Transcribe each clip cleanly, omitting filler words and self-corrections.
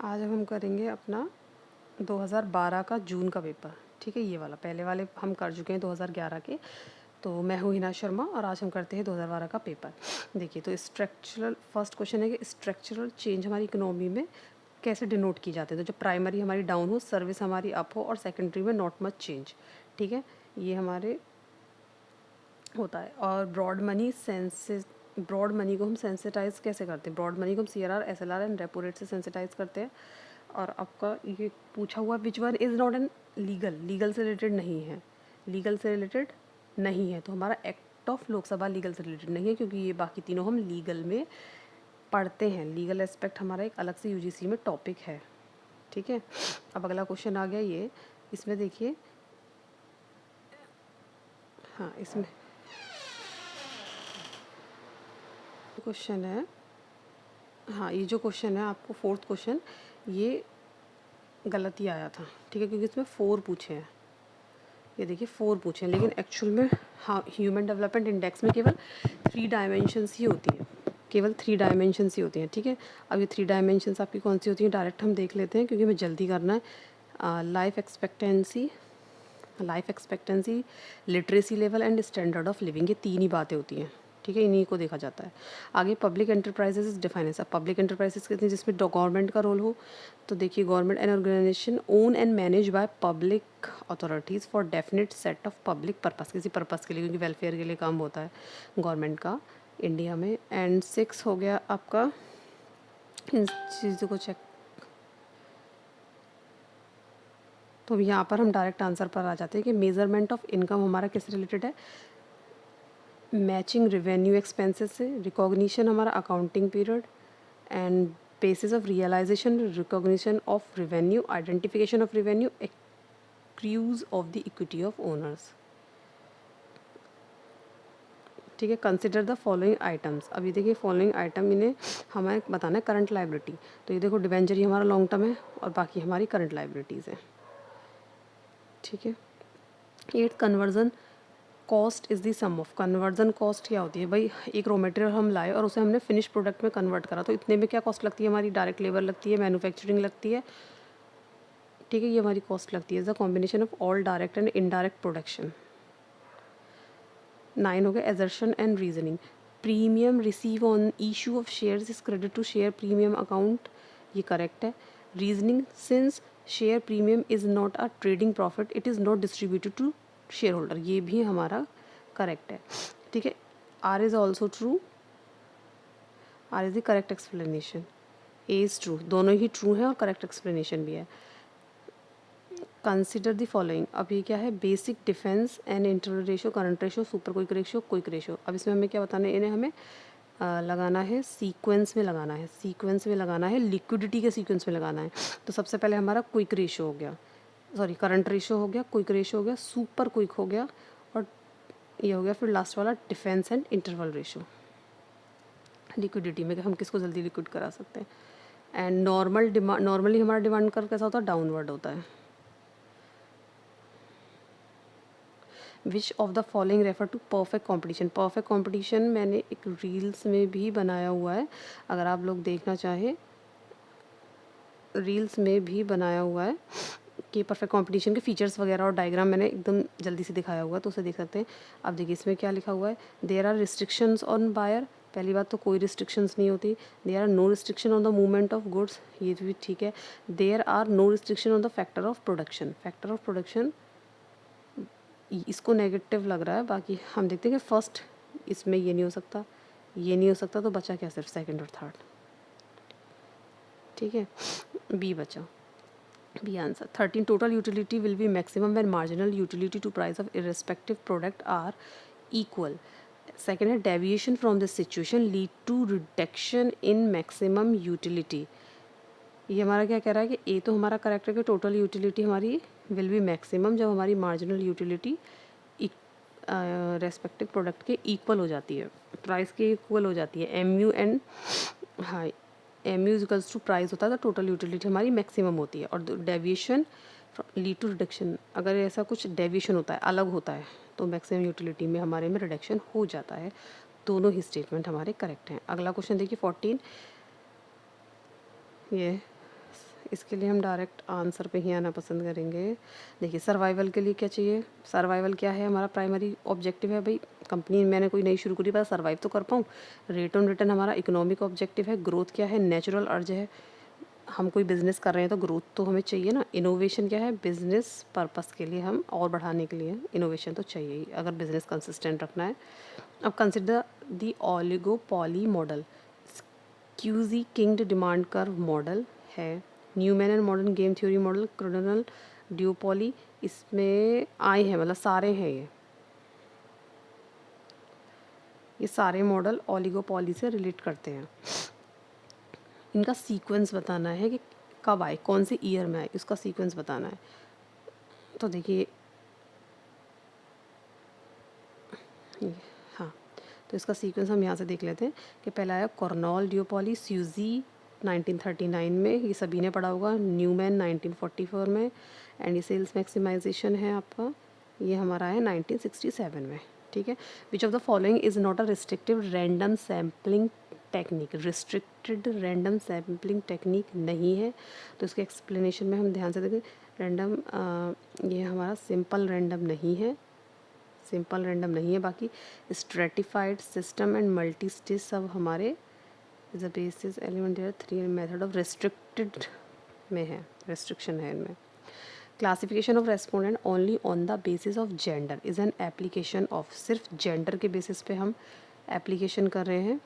आज हम करेंगे अपना 2012 का जून का पेपर। ठीक है, ये वाला पहले वाले हम कर चुके हैं 2011 के। तो मैं हूँ हिना शर्मा और आज हम करते हैं 2012 का पेपर। देखिए, तो स्ट्रक्चरल फर्स्ट क्वेश्चन है कि स्ट्रक्चरल चेंज हमारी इकोनॉमी में कैसे डिनोट की जाते हैं। तो जो प्राइमरी हमारी डाउन हो, सर्विस हमारी अप हो और सेकेंडरी में नॉट मच चेंज। ठीक है, ये हमारे होता है। और ब्रॉड मनी को हम सेंसिटाइज कैसे करते हैं। ब्रॉड मनी को हम CRR, SLR and repo rate से सेंसिटाइज करते हैं। और आपका ये पूछा हुआ विच one is not N legal से रिलेटेड नहीं है, लीगल से रिलेटेड नहीं है। तो हमारा एक्ट ऑफ लोकसभा लीगल से रिलेटेड नहीं है, क्योंकि ये बाकी तीनों हम लीगल में पढ़ते हैं। लीगल एस्पेक्ट हमारा एक अलग से UGC में टॉपिक है। ठीक है, अब अगला क्वेश्चन आ गया ये। इसमें देखिए, हाँ, इसमें क्वेश्चन है, हाँ, ये जो क्वेश्चन है आपको फोर्थ क्वेश्चन, ये गलत ही आया था। ठीक है, क्योंकि इसमें 4 पूछे हैं। ये देखिए 4 पूछे हैं, लेकिन एक्चुअल में हाँ, ह्यूमन डेवलपमेंट इंडेक्स में केवल 3 डायमेंशंस ही होती है, केवल 3 डायमेंशंस ही होती हैं। ठीक है, अब ये 3 डायमेंशंस आपकी कौन सी होती हैं डायरेक्ट हम देख लेते हैं, क्योंकि हमें जल्दी करना है। Life expectancy, literacy level and standard of living, ये 3 ही बातें होती हैं। ठीक है, इन्हीं को देखा जाता है। आगे पब्लिक एंटरप्राइजेज इज डिफाइन है। पब्लिक एंटरप्राइजेज कहते हैं जिसमें गवर्नमेंट का रोल हो। तो देखिए, government and organisation own and manage by public authorities for definite set of public purpose, किसी पर्पस के लिए, क्योंकि वेलफेयर के लिए काम होता है गवर्नमेंट का इंडिया में। एंड 6 हो गया आपका, इन चीज़ों को चेक। तो यहाँ पर हम डायरेक्ट आंसर पर आ जाते हैं कि मेजरमेंट ऑफ इनकम हमारा किस रिलेटेड है, मैचिंग रेवेन्यू एक्सपेंसेस से। रिकॉग्निशन हमारा accounting period and basis of realisation, recognition of revenue, identification of revenue, accrues of the equity of owners. ठीक है, कंसिडर द फॉलोइंग आइटम्स। अभी देखिए फॉलोइंग आइटम, इन्हें हमें बताना है करंट लाइबिलिटी। तो ये देखो, डिवेंचर ही हमारा लॉन्ग टर्म है और बाकी हमारी करंट लाइबिलिटीज़ हैं। ठीक है, 8 conversion cost is the sum of. Conversion cost क्या होती है भाई, एक रॉ मटेरियल हम लाए और उसे हमने फिनिश प्रोडक्ट में कन्वर्ट करा, तो इतने में क्या कॉस्ट लगती है हमारी, डायरेक्ट लेबर लगती है, मैन्युफैक्चरिंग लगती है। ठीक है, ये हमारी कॉस्ट लगती है। The combination of all direct and indirect production. 9 हो गया assertion and reasoning. Premium receive on issue of shares is credit to share premium account, ये करेक्ट है। Reasoning, since share premium is not a trading profit it is not distributed to share holder, ये भी हमारा correct है। ठीक है, R is also true, R is the correct explanation. A is true, दोनों ही true हैं और करेक्ट एक्सप्लेनेशन भी है। कंसिडर द फॉलोइंग, अब ये क्या है, basic defence and interval ratio, current ratio, super quick ratio. अब इसमें हमें क्या बताना है, इन्हें हमें लगाना है सीक्वेंस में, लगाना है सीक्वेंस में, लगाना है लिक्विडिटी के सीक्वेंस में लगाना है। तो सबसे पहले हमारा क्विक रेशो हो गया, सॉरी करंट रेशो हो गया, क्विक रेशो हो गया, सुपर क्विक हो गया, और ये हो गया फिर लास्ट वाला defence and interval ratio. Liquidity में हम किसको जल्दी लिक्विड करा सकते हैं। एंड नॉर्मली हमारा डिमांड कर कैसा होता है, डाउनवर्ड होता है। Which of the following refer to perfect competition. Perfect competition मैंने एक रील्स में भी बनाया हुआ है, अगर आप लोग देखना चाहें, रील्स में भी बनाया हुआ है कि परफेक्ट कंपटीशन के फीचर्स वगैरह और डायग्राम मैंने एकदम जल्दी से दिखाया हुआ है, तो उसे देख सकते हैं। अब देखिए इसमें क्या लिखा हुआ है, there are restrictions on buyer. पहली बात तो कोई रिस्ट्रिक्शंस नहीं होती। There are no restriction on the movement of goods, ये भी ठीक है। There are no restriction on the factor of production. Factor of production इसको नेगेटिव लग रहा है, बाकी हम देखते हैं कि फर्स्ट इसमें ये नहीं हो सकता, ये नहीं हो सकता, तो बचा क्या, सिर्फ सेकेंड और थर्ड। ठीक है, बी बचा, B answer. 13 total utility will be maximum when marginal utility to price of irrespective product are equal. Second है deviation from this situation lead to reduction in maximum utility. ये हमारा क्या कह रहा है कि ए तो हमारा करेक्ट है कि टोटल यूटिलिटी हमारी विल बी मैक्सिमम जब हमारी मार्जिनल यूटिलिटी रेस्पेक्टिव प्रोडक्ट के इक्वल हो जाती है, प्राइस के इक्वल हो जाती है। एम यू एंड, हाँ, M U equals to price होता है, तो टोटल यूटिलिटी हमारी मैक्सिमम होती है। और डेविएशन लीड टू रिडक्शन, अगर ऐसा कुछ डेविएशन होता है, अलग होता है, तो मैक्सिमम यूटिलिटी में हमारे में रिडक्शन हो जाता है। दोनों ही स्टेटमेंट हमारे करेक्ट हैं। अगला क्वेश्चन देखिए 14, ये इसके लिए हम डायरेक्ट आंसर पे ही आना पसंद करेंगे। देखिए सर्वाइवल के लिए क्या चाहिए, सर्वाइवल क्या है हमारा प्राइमरी ऑब्जेक्टिव है भाई, कंपनी मैंने कोई नई शुरू करी पर सर्वाइव तो कर पाऊँ। रेट ऑन रिटर्न हमारा इकोनॉमिक ऑब्जेक्टिव है। ग्रोथ क्या है, नेचुरल अर्ज है, हम कोई बिज़नेस कर रहे हैं तो ग्रोथ तो हमें चाहिए ना। इनोवेशन क्या है, बिज़नेस पर्पस के लिए हम और बढ़ाने के लिए इनोवेशन तो चाहिए ही अगर बिज़नेस कंसिस्टेंट रखना है। अब consider the oligopoly model, Sweezy kinked demand curve model है, Neumann and modern game theory model, Cournot duopoly, इसमें आए हैं मतलब सारे हैं ये सारे मॉडल ओलिगोपॉली से रिलेट करते हैं। इनका सीक्वेंस बताना है कि कब आए, कौन से ईयर में आए, इसका सीक्वेंस बताना है। तो देखिए हाँ, तो इसका सीक्वेंस हम यहाँ से देख लेते हैं कि पहला आया कॉर्नल ड्यूपोली स्यूजी 1939 में, ये सभी ने पढ़ा होगा। न्यूमैन 1944 में, एंड ये सेल्स मैक्सिमाइजेशन है आपका, ये हमारा है 1967 में। ठीक है, which of the following is not a restrictive random sampling technique, restricted random sampling technique नहीं है। तो इसके एक्सप्लेनेशन में हम ध्यान से देखें, रैंडम ये हमारा सिंपल रैंडम नहीं है, सिंपल रैंडम नहीं है। बाकी stratified system and multi stage सब हमारे is a basis element there three method of restricted में है, रेस्ट्रिक्शन है इनमें। Classification of respondent only on the basis of gender is an application of, सिर्फ जेंडर के बेसिस पे हम एप्लीकेशन कर रहे हैं।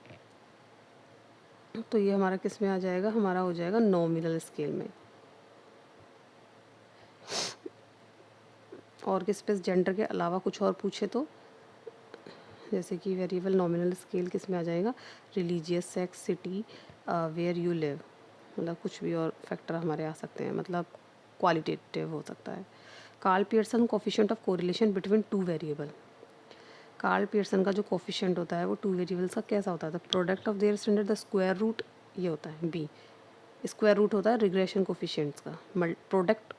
तो ये हमारा किस में आ जाएगा, हमारा हो जाएगा नॉमिनल स्केल में। और किस पे जेंडर के अलावा कुछ और पूछे तो, जैसे कि वेरिएबल नॉमिनल स्केल किस में आ जाएगा, religious, sex, city, where you live, मतलब कुछ भी और फैक्टर हमारे आ सकते हैं, मतलब क्वालिटेटिव हो सकता है। Karl Pearson coefficient of correlation between two variable, Karl Pearson का जो कोफिशिएंट होता है वो टू वेरिएबल्स का कैसा होता है, the product of their standard the square root, ये होता है बी, स्क्वायर रूट होता है रिग्रेशन कोफिशिएंट्स का, प्रोडक्ट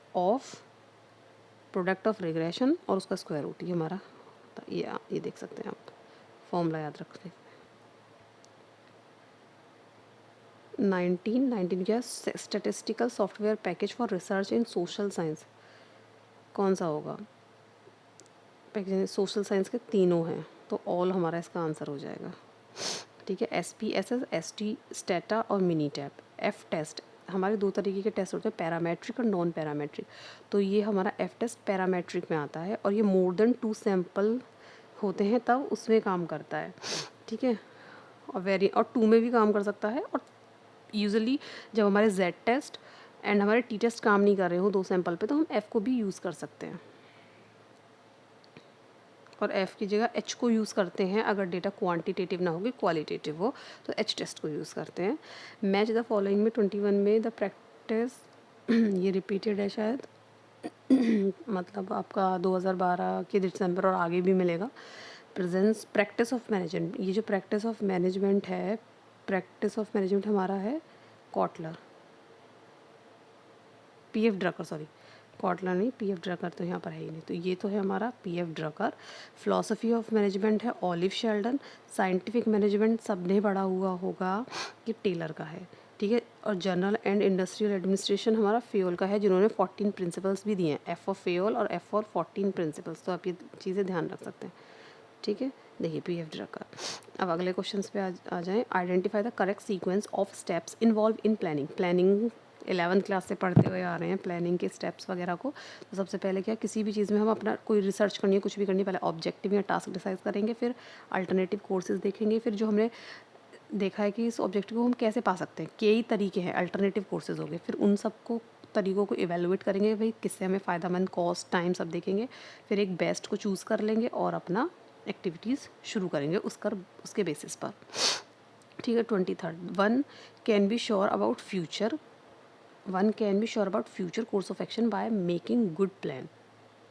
ऑफ रिग्रेशन और उसका स्क्वायर रूट, ये हमारा ये देख सकते हैं आप, फॉर्मूला याद रख लें। 19 क्या, statistical software package for research in social science, कौन सा होगा, पैकेज सोशल साइंस के तीनों हैं, तो ऑल हमारा इसका आंसर हो जाएगा। ठीक है, SPSS, ST, स्टेटा और मिनी टैप। F टेस्ट, हमारे दो तरीके के टेस्ट होते हैं, पैरामेट्रिक और नॉन पैरामेट्रिक। तो ये हमारा F टेस्ट पैरामेट्रिक में आता है और ये मोर देन 2 सैम्पल होते हैं तब उसमें काम करता है। ठीक है, और 2 में भी काम कर सकता है, और यूजुअली जब हमारे Z टेस्ट एंड हमारे T टेस्ट काम नहीं कर रहे हो 2 सैंपल पे, तो हम F को भी यूज़ कर सकते हैं, और F की जगह H को यूज़ करते हैं अगर डेटा क्वांटिटेटिव ना हो, क्वालिटेटिव हो, तो H टेस्ट को यूज़ करते हैं। मैच द फॉलोइंग में 21 में द प्रैक्टिस, ये रिपीटेड है शायद, मतलब आपका 2012 के दिसंबर और आगे भी मिलेगा। प्रेजेंस प्रैक्टिस ऑफ मैनेजमेंट, ये जो प्रैक्टिस ऑफ मैनेजमेंट है, प्रैक्टिस ऑफ मैनेजमेंट हमारा है Kotler, PF Drucker, sorry Kotler नहीं, PF ड्रकर तो यहाँ पर है ही नहीं, तो ये तो है हमारा PF Drucker. Philosophy of management है ऑलिव शेल्डन। साइंटिफिक मैनेजमेंट सबने पढ़ा हुआ होगा कि टेलर का है। ठीक है, और जनरल एंड इंडस्ट्रियल एडमिनिस्ट्रेशन हमारा फेयोल का है, जिन्होंने 14 प्रिंसिपल्स भी दिए हैं, F फॉर फेयोल और F फॉर 14 प्रिंसिपल्स, तो आप ये चीज़ें ध्यान रख सकते हैं। ठीक है, देखिए PF ड्रकर। अब अगले क्वेश्चन पे आ जाएँ। Identify the correct sequence of steps involve in planning, planning 11th class से पढ़ते हुए आ रहे हैं प्लानिंग के स्टेप्स वगैरह को। तो सबसे पहले क्या, किसी भी चीज़ में हम अपना कोई रिसर्च करनी है, कुछ भी करनी है, पहले ऑब्जेक्टिव या टास्क डिसाइड करेंगे, फिर अल्टरनेटिव कोर्सेज देखेंगे, फिर जो हमने देखा है कि इस ऑब्जेक्टिव को हम कैसे पा सकते हैं, कई तरीके हैं, अल्टरनेटिव कोर्सेज हो गए, फिर उन सबको तरीक़ों को इवेलुएट करेंगे, भाई किससे हमें फ़ायदामंद, कॉस्ट, टाइम सब देखेंगे, फिर एक बेस्ट को चूज़ कर लेंगे और अपना एक्टिविटीज़ शुरू करेंगे उसके बेसिस पर। ठीक है, 23rd, one can be sure about future course of action by making good plan,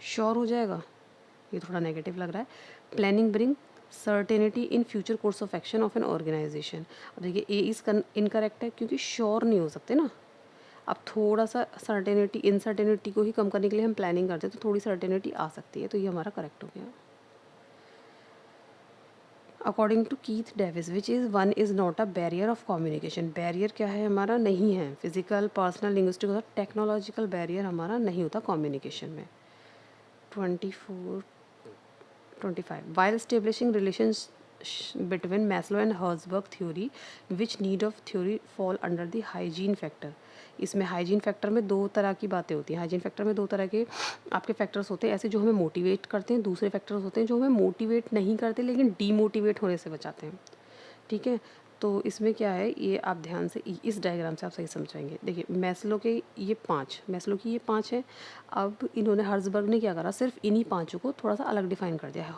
sure हो जाएगा, ये थोड़ा नेगेटिव लग रहा है। Planning bring certainty in future course of action of an organization, अब देखिए ए इज़ इनकरेक्ट है क्योंकि श्योर नहीं हो सकते ना। अब थोड़ा सा सर्टेनिटी, इनसर्टेनिटी को ही कम करने के लिए हम प्लानिंग करते हैं, तो थोड़ी सर्टेनिटी आ सकती है, तो ये हमारा करेक्ट हो गया। According to Keith Davis which is one is not a barrier of communication. Barrier क्या है हमारा, नहीं है फिजिकल पर्सनल लिंग्विस्टिक होता, टेक्नोलॉजिकल बैरियर हमारा नहीं होता कम्युनिकेशन में। 24 25 while establishing relations between Maslow and Herzberg theory which need of theory fall under the hygiene factor। इसमें हाइजीन फैक्टर में दो तरह की बातें होती हैं। हाइजीन फैक्टर में दो तरह के आपके फैक्टर्स होते हैं ऐसे जो हमें मोटिवेट करते हैं, दूसरे फैक्टर्स होते हैं जो हमें मोटिवेट नहीं करते लेकिन डीमोटिवेट होने से बचाते हैं। ठीक है, तो इसमें क्या है ये आप ध्यान से इस डायग्राम से आप सही समझाएंगे। देखिए मैस्लो के ये पांच, मैस्लो की ये पांच है। अब इन्होंने हर्ज़बर्ग ने क्या करा, सिर्फ इन्हीं पांचों को थोड़ा सा अलग डिफाइन कर दिया है।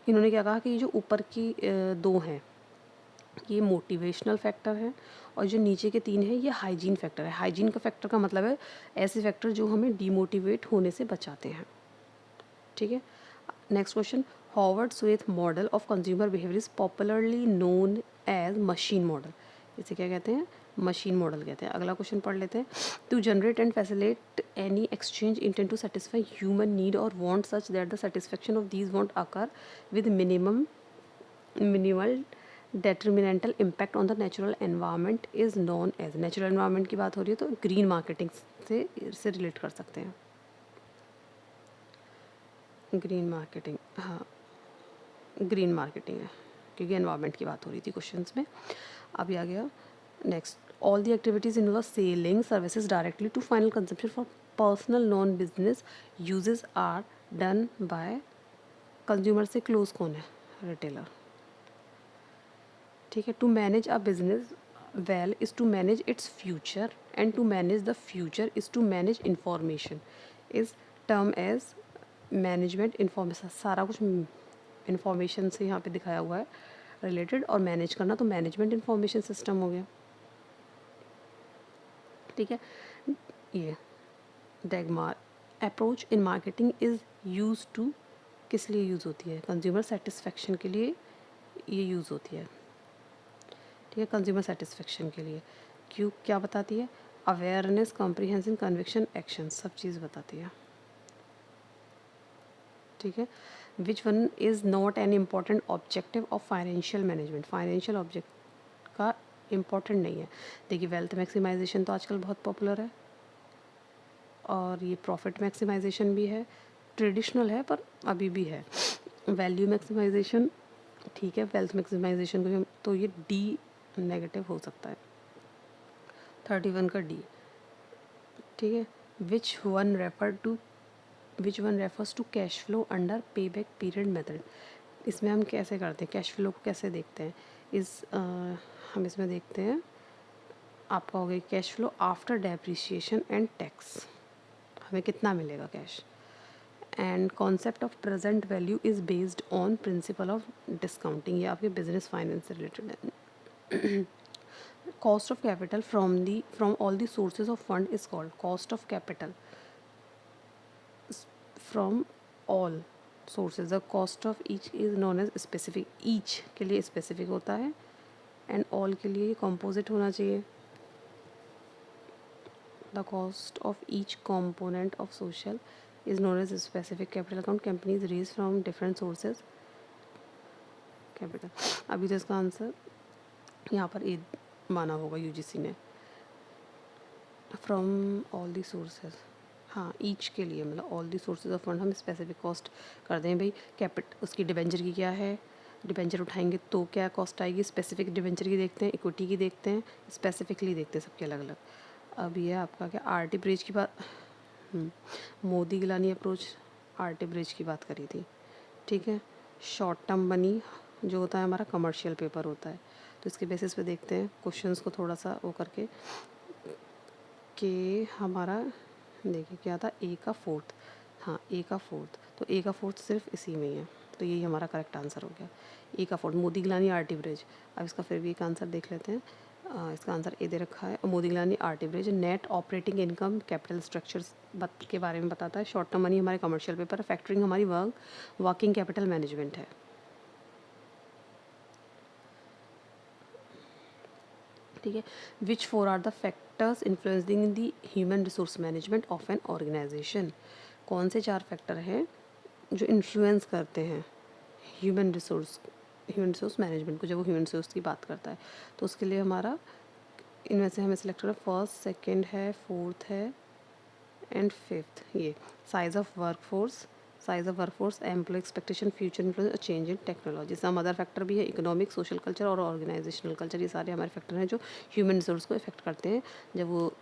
इन्होंने क्या कहा कि ये जो ऊपर की दो हैं ये मोटिवेशनल फैक्टर है और जो नीचे के तीन है ये हाइजीन फैक्टर है। हाइजीन का फैक्टर का मतलब है ऐसे फैक्टर जो हमें डीमोटिवेट होने से बचाते हैं। ठीक है, next question, Howard Sheth model of consumer behaviour is popularly known as machine model. इसे क्या कहते हैं, मशीन मॉडल कहते हैं। अगला क्वेश्चन पढ़ लेते हैं, to generate and facilitate any exchange intent to satisfy human need और want such that the satisfaction of these want occur with minimal detrimental impact on the natural environment is known as. Natural environment की बात हो रही है तो green marketing से relate कर सकते हैं। ग्रीन मार्केटिंग, हाँ ग्रीन मार्केटिंग है क्योंकि एनवायरनमेंट की बात हो रही थी क्वेश्चंस में। अभी आ गया next, all the activities involve selling services directly to final consumption for personal non business uses are done by consumer से क्लोज कौन है, रिटेलर। ठीक है, to manage a business well is to manage its future and to manage the future is to manage information is term as management information. सारा कुछ information से यहाँ पे दिखाया हुआ है रिलेटेड, और मैनेज करना तो मैनेजमेंट इंफॉर्मेशन सिस्टम हो गया। ठीक है, ये Dagmar approach in marketing is use to, किस लिए यूज़ होती है, कंज्यूमर सेटिस्फेक्शन के लिए ये यूज़ होती है। ठीक है, कंज्यूमर सेटिस्फेक्शन के लिए। क्यों, क्या बताती है, अवेयरनेस, कॉम्प्रिहेंशन, कन्विक्शन, एक्शन, सब चीज़ बताती है। ठीक है, which one is not an important objective of financial management. Financial object का इम्पॉर्टेंट नहीं है। देखिए वेल्थ मैक्सिमाइजेशन तो आजकल बहुत पॉपुलर है और ये प्रॉफिट मैक्सिमाइजेशन भी है, ट्रेडिशनल है पर अभी भी है। वैल्यू मैक्सिमाइजेशन, ठीक है, वेल्थ मैक्सिमाइजेशन को तो ये डी नेगेटिव हो सकता है। 31 का डी। ठीक है, which one refers to cash flow under pay back period method. इसमें हम कैसे करते हैं, कैश फ्लो को कैसे देखते हैं, हम इसमें देखते हैं आपका हो गया cash flow after depreciation and tax, हमें कितना मिलेगा cash. And concept of present value is based on principle of discounting, ये आपके बिजनेस फाइनेंस से रिलेटेड है। Cost of capital from all the sources of fund is called cost of capital from all sources. The cost of each is known as specific, each के लिए specific होता है and all के लिए composite होना चाहिए। The cost of each component of social is known as specific capital account companies raise from different sources capital। अभी तो इसका आंसर यहाँ पर ए माना होगा यूजीसी ने, फ्रॉम ऑल दी सोर्सेज। हाँ ईच के लिए मतलब all the sources of fund हम स्पेसिफिक कॉस्ट कर दें भाई। उसकी डिबेंचर की क्या है, डिबेंचर उठाएंगे तो क्या कॉस्ट आएगी, स्पेसिफिक डिबेंचर की देखते हैं, इक्विटी की देखते हैं, स्पेसिफिकली देखते हैं, सबके अलग अलग। अब ये आपका क्या आरटी ब्रिज की बात, Modigliani approach arbitrage की बात करी थी। ठीक है, शॉर्ट टर्म मनी जो होता है हमारा कमर्शियल पेपर होता है, तो इसके बेसिस पे देखते हैं क्वेश्चंस को थोड़ा सा वो करके कि हमारा देखिए क्या था, ए का फोर्थ, हाँ ए का फोर्थ, तो ए का फोर्थ सिर्फ इसी में ही है, तो यही हमारा करेक्ट आंसर हो गया, ए का fourth. Modigliani arbitrage, अब इसका फिर भी एक आंसर देख लेते हैं। इसका आंसर ए दे रखा है, Modigliani arbitrage net operating income capital structures के बारे में बताता है। शॉर्ट टर्म मनी हमारे कमर्शियल पेपर है, फैक्टरिंग हमारी वर्किंग कैपिटल मैनेजमेंट है। ठीक है, which four are the factors influencing the human resource management of an organization. कौन से चार फैक्टर हैं जो इन्फ्लुएंस करते हैं human resource human resource management को, जब वो ह्यूमन रिसोर्स की बात करता है। तो उसके लिए हमारा इनमें से हमें सेलेक्ट करना, फर्स्ट, सेकंड है, फोर्थ है एंड फिफ्थ। ये size of workforce, employ expectation, future influence और change in technology. Some other factor भी है, इकोनॉमिक, सोशल कल्चर और ऑर्गेनाइजेशनल कल्चर। ये सारे हमारे फैक्टर हैं जो ह्यूमन रिसोर्स को इफेक्ट करते हैं जब वो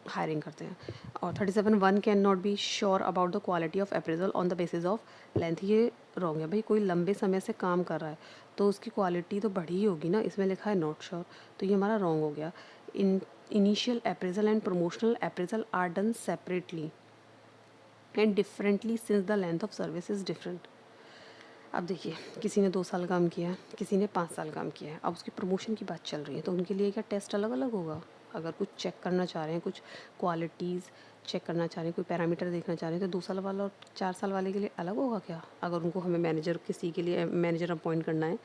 हायरिंग करते हैं। और 37, one can not be sure about the quality of appraisal on the basis of length. ये रॉन्ग है भाई, कोई लंबे समय से काम कर रहा है तो उसकी क्वालिटी तो बढ़ी ही होगी ना, इसमें लिखा है नॉट श्योर, तो ये हमारा रॉन्ग हो गया। In initial appraisal and promotional appraisal are done separately and differently since the length of service is different. अब देखिए, किसी ने 2 साल काम किया है, किसी ने 5 साल काम किया है, अब उसकी प्रमोशन की बात चल रही है, तो उनके लिए क्या टेस्ट अलग अलग होगा? अगर कुछ चेक करना चाह रहे हैं, कुछ क्वालिटीज़ चेक करना चाह रहे हैं, कोई पैरामीटर देखना चाह रहे हैं, तो 2 साल वाला और 4 साल वाले के लिए अलग होगा क्या? अगर उनको हमें मैनेजर, किसी के लिए मैनेजर अपॉइंट करना है,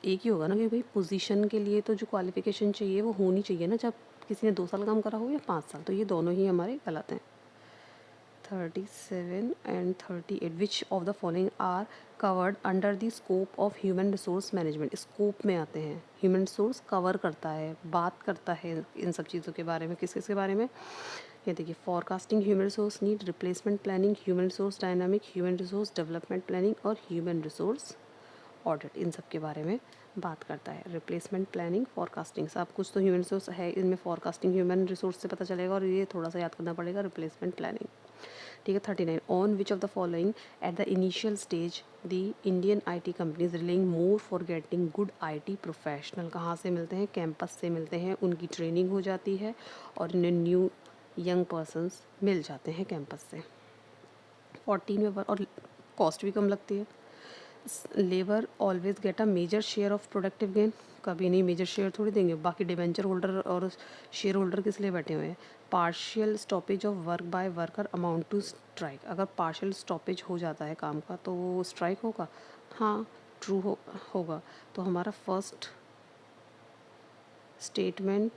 एक ही होगा ना कि भाई पोजीशन के लिए तो जो क्वालिफिकेशन चाहिए वो होनी चाहिए ना, जब किसी ने 2 साल काम करा हो या 5 साल। तो ये दोनों ही हमारे गलत हैं। 37 and 38, which of the following are covered under the scope of human resource management. Scope में आते हैं, ह्यूमन रिसोर्स कवर करता है, बात करता है इन सब चीज़ों के बारे में। किस किस के बारे में? ये देखिए, forecasting human resource need, replacement planning, human resource dynamic, human resource development planning और ह्यूमन रिसोर्स ऑडिट। इन सब के बारे में बात करता है। रिप्लेसमेंट प्लानिंग, फॉरकास्टिंग, सब कुछ तो ह्यूमन रिसोर्स है इनमें। फॉरकास्टिंग ह्यूमन रिसोर्स से पता चलेगा और ये थोड़ा सा याद करना पड़ेगा, रिप्लेसमेंट प्लानिंग। ठीक है। 39, on which of the following at the initial stage the Indian IT companies relying more for getting good IT professional. कहाँ से मिलते हैं? कैंपस से मिलते हैं, उनकी ट्रेनिंग हो जाती है और इन्हें न्यू यंग पर्सनस मिल जाते हैं कैंपस से। 14 में और कॉस्ट भी कम लगती है। Labour always get a major share of productive gain. कभी नहीं, मेजर शेयर थोड़ी देंगे, बाकी डिवेंचर होल्डर और शेयर होल्डर किस लिए बैठे हुए हैं? Partial stoppage of work by worker amount to strike. अगर पार्शियल स्टॉपेज हो जाता है काम का तो वो स्ट्राइक होगा? हाँ, ट्रू होगा। तो हमारा first statement,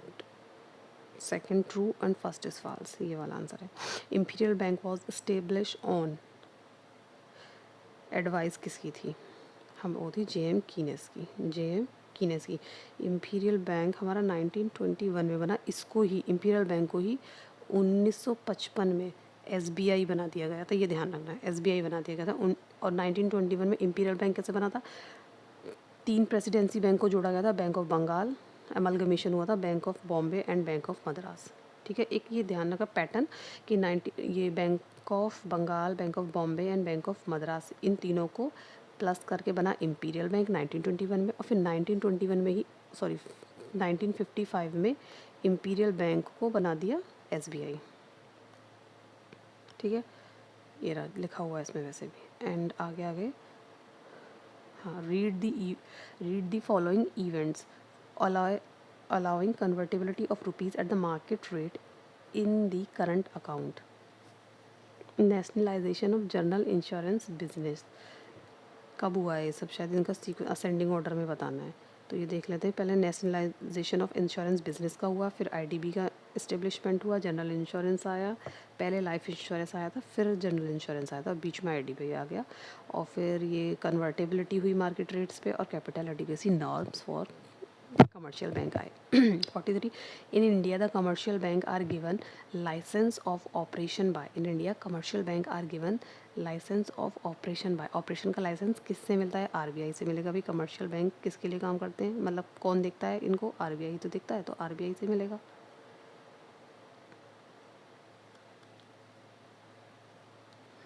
second true and first is false, ये वाला आंसर है। Imperial Bank was establish on, advice किसकी थी? हम वो थी JM कीनेस की, JM कीनेस की। इम्पीरियल बैंक हमारा 1921 में बना। इसको ही, इम्पीरियल बैंक को ही 1955 में SBI बना दिया गया था। ये ध्यान रखना है, SBI बना दिया गया था और 1921 में इम्पीरियल बैंक कैसे बना था? 3 प्रेसिडेंसी बैंक को जोड़ा गया था। बैंक ऑफ बंगाल, अमलगमेशन हुआ था bank of Bombay and bank of Madras. ठीक है। एक ये ध्यान रखा पैटर्न कि ये bank of Bengal, bank of Bombay and bank of Madras, इन तीनों को प्लस करके बना इम्पीरियल बैंक 1921 में। और फिर 1921 में ही, सॉरी 1955 में इम्पीरियल बैंक को बना दिया SBI। ठीक है, ये रहा लिखा हुआ है इसमें वैसे भी। एंड आगे आगे, हाँ, read the following events allowing convertibility of rupees at the market rate in the current account. Nationalisation of general insurance business कब हुआ है? ये सब शायद इनका असेंडिंग ऑर्डर में बताना है, तो ये देख लेते हैं। पहले नेशनलाइजेशन ऑफ इंश्योरेंस बिजनेस का हुआ, फिर IDB का इस्टेब्लिशमेंट हुआ, जनरल इंश्योरेंस आया, पहले लाइफ इंश्योरेंस आया था, फिर जनरल इंश्योरेंस आया था, बीच में IDB आ गया, और फिर ये कन्वर्टेबिलिटी हुई मार्केट रेट्स पे, और capital adequacy norms for commercial bank आए। 43, in India the commercial bank are given licence of operation by. In India commercial bank are given licence of operation by. Operation का licence किससे मिलता है? RBI से मिलेगा। भी कमर्शियल बैंक किसके लिए काम करते हैं, मतलब कौन देखता है इनको? RBI तो देखता है, तो RBI से मिलेगा।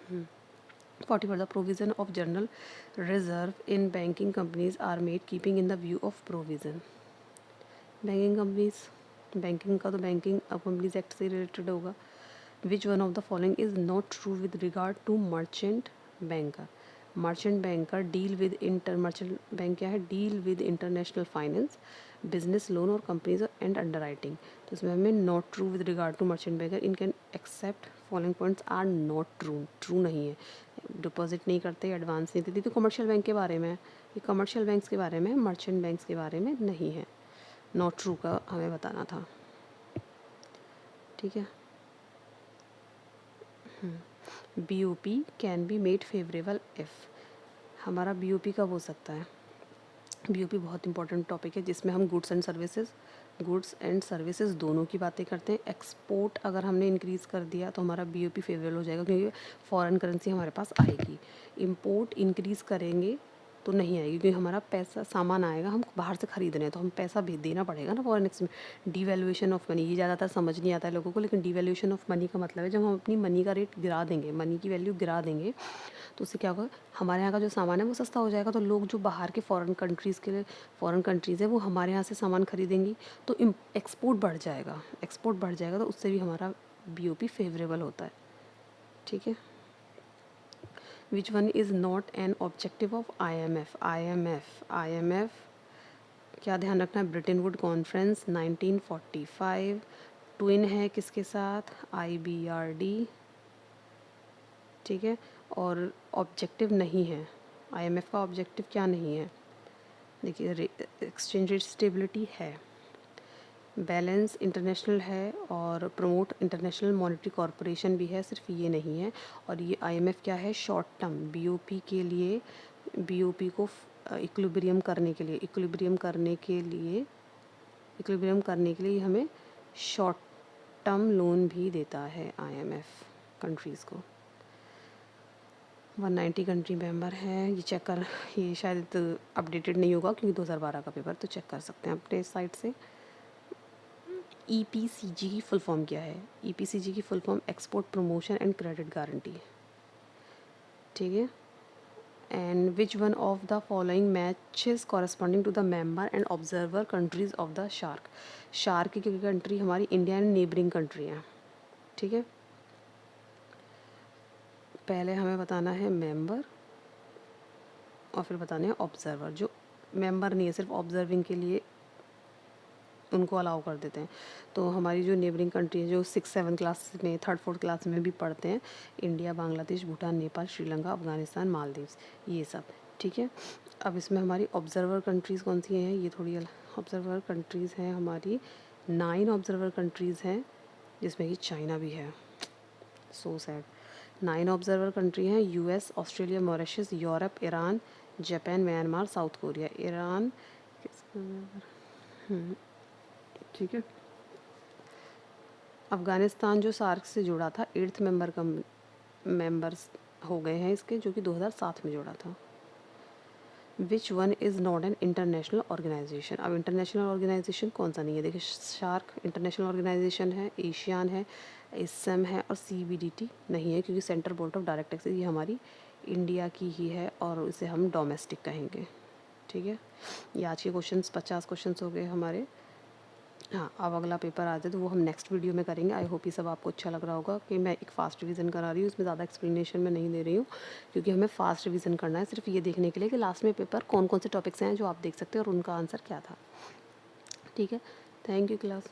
Hmm. 44, the provision of general reserve in banking companies are made keeping in the view of provision. Banking companies, banking का तो बैंकिंग कंपनीज एक्ट से रिलेटेड होगा। Which one of the following is not true with regard to merchant banker. Merchant banker deal with merchant bank क्या है? Deal with international finance, business loan और companies and underwriting. तो इसमें हमें not true with regard to merchant banker, in can except following points are not true. True नहीं है, deposit नहीं करते, एडवांस नहीं देती। तो कमर्शियल बैंक के बारे में है, ये कमर्शियल बैंक्स के बारे में, मर्चेंट बैंक्स के बारे में नहीं है। नॉट ट्रू का हमें बताना था। ठीक है। BOP can be made favourable if. हमारा BOP कब हो सकता है? बीओपी बहुत इंपॉर्टेंट टॉपिक है जिसमें हम गुड्स एंड सर्विसेज दोनों की बातें करते हैं। एक्सपोर्ट अगर हमने इंक्रीज़ कर दिया तो हमारा बीओपी फेवरेबल हो जाएगा क्योंकि फॉरेन करेंसी हमारे पास आएगी। इंपोर्ट इंक्रीज़ करेंगे तो नहीं आएगी क्योंकि हमारा पैसा सामान आएगा, हम बाहर से खरीद रहे हैं तो हम पैसा भी देना पड़ेगा ना foreign exchange. Devaluation of money, ये ज़्यादातर समझ नहीं आता है लोगों को, लेकिन डीवैल्यूएशन ऑफ मनी का मतलब है जब हम अपनी मनी का रेट गिरा देंगे, मनी की वैल्यू गिरा देंगे तो उससे क्या होगा, हमारे यहाँ का जो सामान है वो सस्ता हो जाएगा। तो लोग जो बाहर के फॉरेन कंट्रीज़ है वो हमारे यहाँ से सामान खरीदेंगी तो एक्सपोर्ट बढ़ जाएगा। एक्सपोर्ट बढ़ जाएगा तो उससे भी हमारा बीओपी फेवरेबल होता है। ठीक है। Which one is not an objective of IMF। क्या ध्यान रखना है, ब्रिटेन वुड कॉन्फ्रेंस 1945। ट्विन है किसके साथ, IBRD। ठीक है। और ऑब्जेक्टिव नहीं है, IMF का ऑब्जेक्टिव क्या नहीं है, देखिए एक्सचेंज रेट स्टेबिलिटी है, बैलेंस इंटरनेशनल है और प्रमोट इंटरनेशनल मॉनेटरी कॉरपोरेशन भी है, सिर्फ ये नहीं है। और ये IMF क्या है, शॉर्ट टर्म बीओपी के लिए, बीओपी को इक्विलिब्रियम करने के लिए हमें शॉर्ट टर्म लोन भी देता है IMF कंट्रीज़ को। 190 कंट्री मेंबर है, ये चेक कर, ये शायद अपडेटेड नहीं होगा क्योंकि 2012 का पेपर, तो चेक कर सकते हैं अपने साइट से। EPCG की फुल फॉर्म क्या है, EPCG की full form export promotion and credit guarantee. ठीक है। And which one of the following matches corresponding to the member and observer countries of the SAARC की कंट्री हमारी इंडिया एंड नेबरिंग कंट्री हैं। ठीक है। पहले हमें बताना है मेंबर और फिर बताने हैं ऑब्जर्वर। जो मेंबर नहीं है, सिर्फ ऑब्जर्विंग के लिए उनको अलाउ कर देते हैं। तो हमारी जो नेबरिंग कंट्री है, जो 6-7 क्लास में, 3-4 क्लास में भी पढ़ते हैं, इंडिया, बांग्लादेश, भूटान, नेपाल, श्रीलंका, अफ़गानिस्तान, मालदीव्स, ये सब। ठीक है। अब इसमें हमारी ऑब्जर्वर कंट्रीज़ कौन सी हैं, ये थोड़ी ऑब्जर्वर कंट्रीज़ हैं हमारी 9 ऑब्जर्वर कंट्रीज़ हैं जिसमें कि चाइना भी है। So sad. 9 ऑब्जर्वर कंट्री हैं, US, Australia, Mauritius, Europe, Iran, Japan, Myanmar, south Korea. Iran ठीक है। अफ़गानिस्तान जो सार्क से जुड़ा था 8th मेंबर का मेंबर्स हो गए हैं इसके, जो कि 2007 में जुड़ा था। Which one is not an international organization. अब इंटरनेशनल ऑर्गेनाइजेशन कौन सा नहीं है, देखिए शार्क इंटरनेशनल ऑर्गेनाइजेशन है, एशियान है, ISM है और CBDT नहीं है क्योंकि centre board of direct taxes ये हमारी इंडिया की ही है और इसे हम डोमेस्टिक कहेंगे। ठीक है। ये आज के क्वेश्चंस 50 क्वेश्चंस हो गए हमारे। हाँ, अब अगला पेपर आ जाए तो वो हम नेक्स्ट वीडियो में करेंगे। आई होप ये सब आपको अच्छा लग रहा होगा कि मैं एक फ़ास्ट रिवीजन करा रही हूँ, इसमें ज़्यादा एक्सप्लेनेशन मैं नहीं दे रही हूँ क्योंकि हमें फ़ास्ट रिवीजन करना है, सिर्फ ये देखने के लिए कि लास्ट में पेपर कौन कौन से टॉपिक्स हैं जो आप देख सकते हैं और उनका आंसर क्या था। ठीक है। Thank you class.